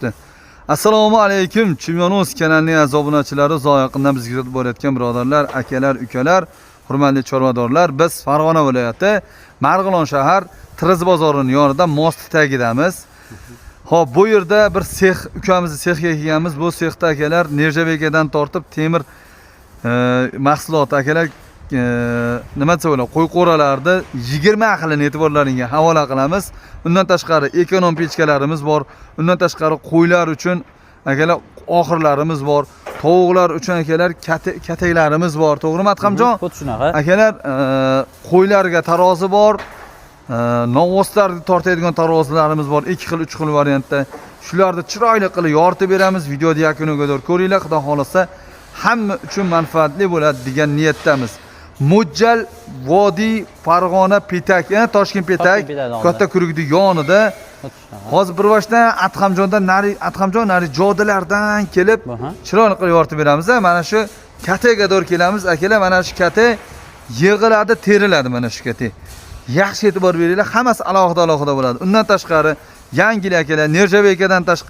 chiqibdi. Assalomu alaykum. Chimyonos kanalining aziz obunachilari, uzoq yaqindan bizga kuzatib borayotgan birodarlar, akalar, ukalar, hurmatli chorvadorlar. Biz Farg'ona viloyati Marg'ilon shahar Tiriz bozorining yonida Mosti tagidamiz. Xo'p, bu yerda bir sex, ukamizni sexga kelganmiz. Bu sexda akalar Nerjabekadan tortib temir mahsulot akalar nima desa bo'ladi, qo'y qo'ralarni 20 xilini e'tiborlaringizga havola qilamiz. Undan tashqari ekonom pechkalarimiz bor. Undan tashqari qo'ylar uchun akalar oxirlarimiz bor. Tovuqlar uchun akalar kataklarimiz bor. To'g'rimi Adhamjon? Xuddi shunaqa. Akalar qo'ylarga tarozi bor. Novvoslarni tortadigan tarozilarimiz bor. 2 xil, 3 xil variantda. Shularni chiroyli qilib yoritib beramiz. Videoni yakuniga qadar ko'ringlar. Xudo xolasa hamma uchun manfaatli bo'ladi degan niyatdamiz. Mo'ljal Vodiy Farg'ona Petak, Toshkent Petak, katta kurugning yonida. Hozir bir vaqtdan Adhamjon nari jodilardan kelib chiroyli qilib yoritib beramiz. Mana shu kataga doğru kelamiz. Akalar, mana shu kata yig'iladi, teriladi mana shu kata. Yaxshi e'tibor beringlar, hammasi alohida bo'ladi. Undan tashqari yangilik akalar, Nerjabekadan tashqari